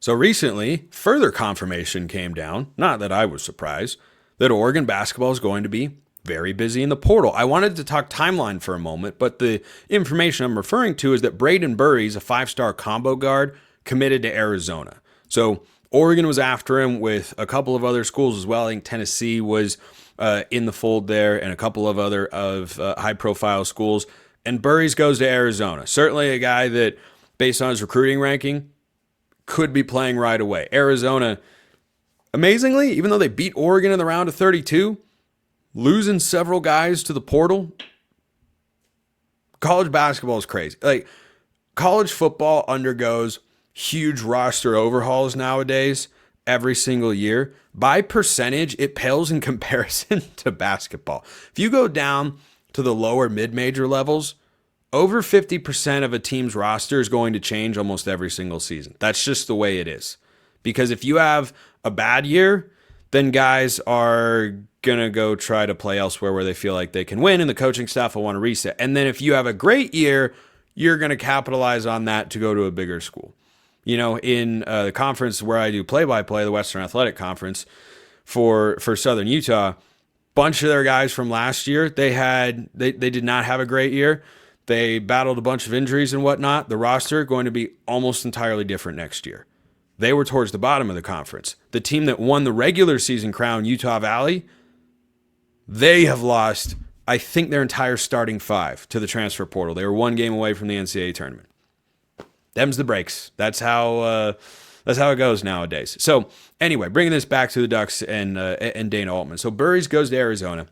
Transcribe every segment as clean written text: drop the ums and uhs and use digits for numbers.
So recently, further confirmation came down, not that I was surprised, that Oregon basketball is going to be very busy in the portal. I wanted to talk timeline for a moment, but the information I'm referring to is that Braydon Burries, a 5-star combo guard, committed to Arizona. So Oregon was after him with a couple of other schools as well. I think Tennessee was in the fold there and a couple of other high-profile schools. And Burries goes to Arizona. Certainly a guy that, based on his recruiting ranking, could be playing right away. Arizona, amazingly, even though they beat Oregon in the round of 32, losing several guys to the portal, college basketball is crazy. Like, college football undergoes huge roster overhauls nowadays every single year. By percentage, it pales in comparison to basketball. If you go down to the lower mid-major levels, over 50% of a team's roster is going to change almost every single season. That's just the way it is. Because if you have a bad year, then guys are going to go try to play elsewhere where they feel like they can win, and the coaching staff will want to reset. And then if you have a great year, you're going to capitalize on that to go to a bigger school. You know, in the conference where I do play-by-play, the Western Athletic Conference for Southern Utah, bunch of their guys from last year, they did not have a great year. They battled a bunch of injuries and whatnot. The roster going to be almost entirely different next year. They were towards the bottom of the conference. The team that won the regular season crown, Utah Valley, they have lost, I think, their entire starting 5 to the transfer portal. They were 1 game away from the NCAA tournament. Them's the breaks. That's how it goes nowadays. So anyway, bringing this back to the Ducks and Dana Altman. So Burries goes to Arizona.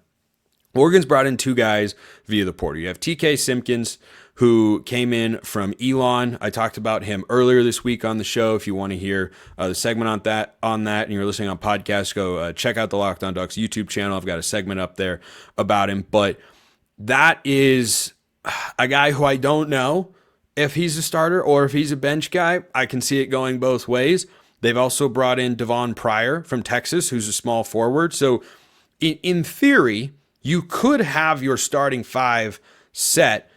Oregon's brought in 2 guys via the portal. You have TK Simpkins, who came in from Elon. I talked about him earlier this week on the show. If you want to hear the segment on that, and you're listening on podcast, go check out the Locked On Ducks YouTube channel. I've got a segment up there about him. But that is a guy who I don't know if he's a starter or if he's a bench guy. I can see it going both ways. They've also brought in Devon Pryor from Texas, who's a small forward. So in theory, you could have your starting 5 set.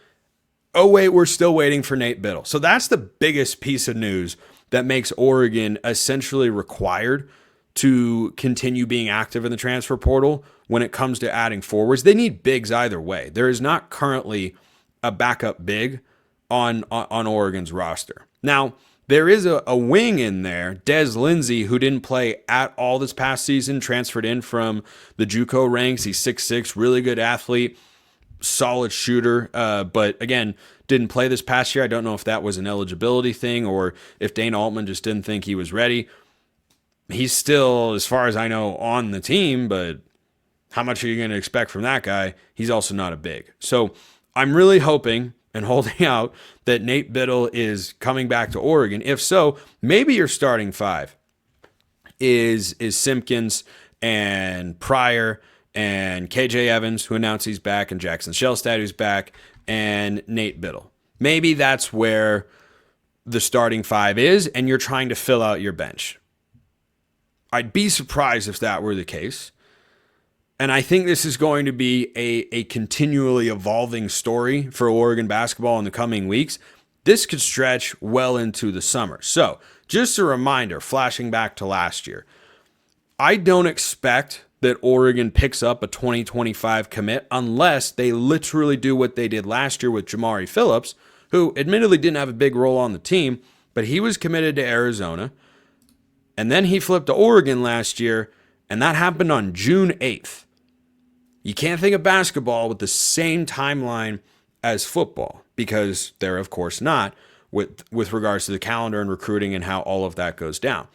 Oh, wait, we're still waiting for Nate Biddle. So that's the biggest piece of news that makes Oregon essentially required to continue being active in the transfer portal when it comes to adding forwards. They need bigs either way. There is not currently a backup big on Oregon's roster. Now, there is a wing in there, Des Lindsey, who didn't play at all this past season, transferred in from the JUCO ranks. He's 6'6", really good athlete, solid shooter, but again, didn't play this past year. I don't know if that was an eligibility thing or if Dana Altman just didn't think he was ready. He's still, as far as I know, on the team, but how much are you going to expect from that guy? He's also not a big. So I'm really hoping and holding out that Nate Biddle is coming back to Oregon. If so, maybe your starting 5 is Simpkins and Pryor and KJ Evans, who announced he's back, and Jackson Shellstad, who's back, and Nate Biddle. Maybe that's where the starting 5 is, and you're trying to fill out your bench. I'd be surprised if that were the case. And I think this is going to be a continually evolving story for Oregon basketball in the coming weeks. This could stretch well into the summer. So, just a reminder, flashing back to last year, I don't expect that Oregon picks up a 2025 commit unless they literally do what they did last year with Jamari Phillips, who admittedly didn't have a big role on the team, but he was committed to Arizona. And then he flipped to Oregon last year, and that happened on June 8th. You can't think of basketball with the same timeline as football because they're, of course, not with regards to the calendar and recruiting and how all of that goes down.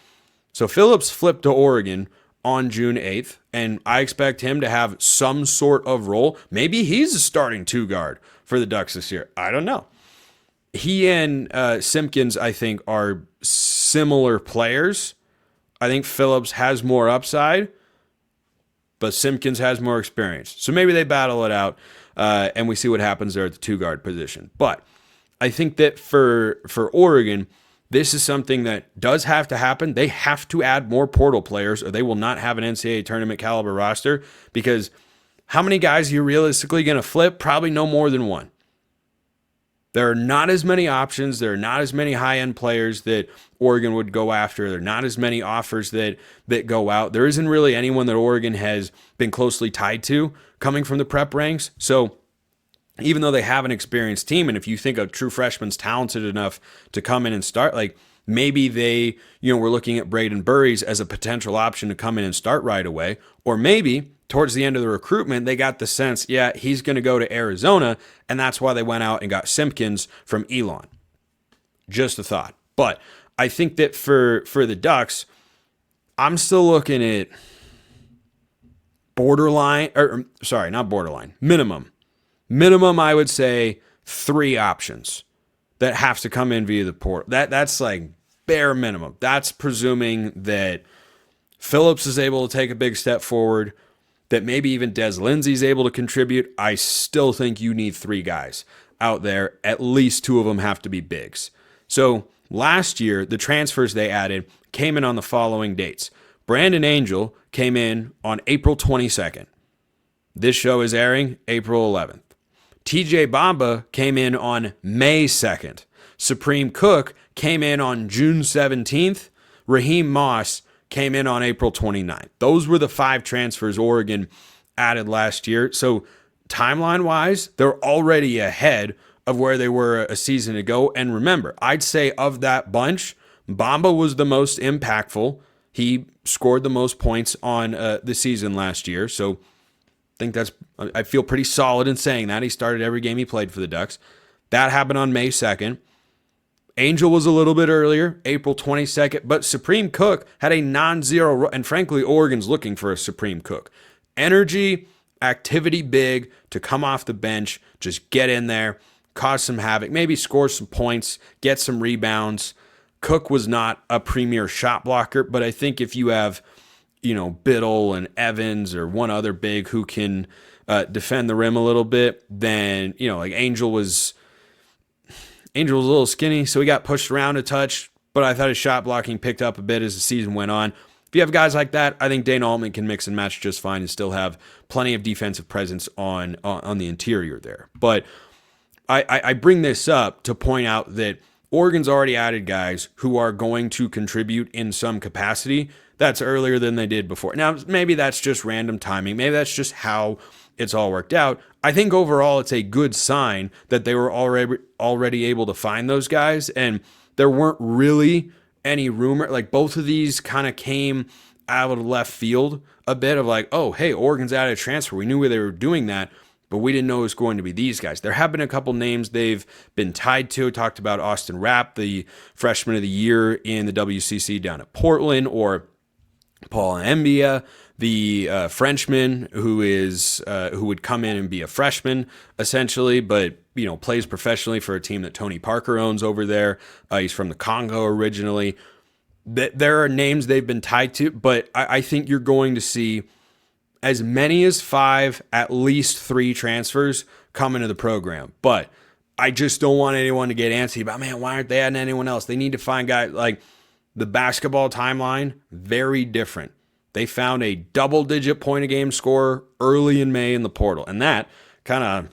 So Phillips flipped to Oregon on June 8th, and I expect him to have some sort of role. Maybe he's a starting 2 guard for the Ducks this year. I don't know. He and Simpkins, I think, are similar players. I think Phillips has more upside, but Simpkins has more experience. So maybe they battle it out, and we see what happens there at the 2-guard position. But I think that for Oregon, this is something that does have to happen. They have to add more portal players, or they will not have an NCAA tournament caliber roster, because how many guys are you realistically going to flip? Probably no more than 1. There are not as many options. There are not as many high-end players that Oregon would go after. There are not as many offers that go out. There isn't really anyone that Oregon has been closely tied to coming from the prep ranks. So even though they have an experienced team, and if you think a true freshman's talented enough to come in and start, like maybe they, we're looking at Braydon Burries as a potential option to come in and start right away. Or maybe towards the end of the recruitment, they got the sense, yeah, he's going to go to Arizona, and that's why they went out and got Simpkins from Elon. Just a thought. But I think that for the Ducks, I'm still looking at minimum. Minimum, I would say 3 options that have to come in via the portal. That's like bare minimum. That's presuming that Phillips is able to take a big step forward, that maybe even Des Lindsey's able to contribute. I still think you need 3 guys out there. At least 2 of them have to be bigs. So last year, the transfers they added came in on the following dates. Brandon Angel came in on April 22nd. This show is airing April 11th. TJ Bamba came in on May 2nd. Supreme Cook came in on June 17th. Raheem Moss came in on April 29th. Those were the 5 transfers Oregon added last year. So timeline-wise, they're already ahead of where they were a season ago. And remember, I'd say of that bunch, Bamba was the most impactful. He scored the most points on the season last year. So I feel pretty solid in saying that. He started every game he played for the Ducks. That happened on May 2nd. Angel was a little bit earlier, April 22nd, but Supreme Cook had a non-zero, and frankly, Oregon's looking for a Supreme Cook. Energy, activity big, to come off the bench, just get in there, cause some havoc, maybe score some points, get some rebounds. Cook was not a premier shot blocker, but I think if you have Biddle and Evans or one other big who can defend the rim a little bit, then, like Angel was a little skinny, so he got pushed around a touch, but I thought his shot blocking picked up a bit as the season went on. If you have guys like that, I think Dana Altman can mix and match just fine and still have plenty of defensive presence on the interior there. But I bring this up to point out that Oregon's already added guys who are going to contribute in some capacity. That's earlier than they did before. Now, maybe that's just random timing. Maybe that's just how it's all worked out. I think overall it's a good sign that they were already able to find those guys, and there weren't really any rumor. Like, both of these kind of came out of left field a bit of like, oh, hey, Oregon's added a transfer. We knew where they were doing that, but we didn't know it was going to be these guys. There have been a couple names they've been tied to. Talked about Austin Rapp, the freshman of the year in the WCC down at Portland, or Paul Mbia, the Frenchman who would come in and be a freshman essentially, but plays professionally for a team that Tony Parker owns over there. He's from the Congo originally. There are names they've been tied to, but I think you're going to see as many as 5, at least 3 transfers come into the program. But I just don't want anyone to get antsy about, man, why aren't they adding anyone else? They need to find guys like the basketball timeline, very different. They found a double-digit point-a-game scorer early in May in the portal, and that kind of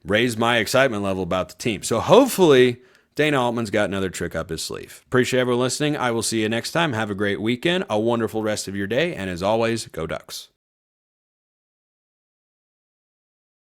raised my excitement level about the team. So hopefully Dana Altman's got another trick up his sleeve. Appreciate everyone listening. I will see you next time. Have a great weekend, a wonderful rest of your day, and as always, go Ducks.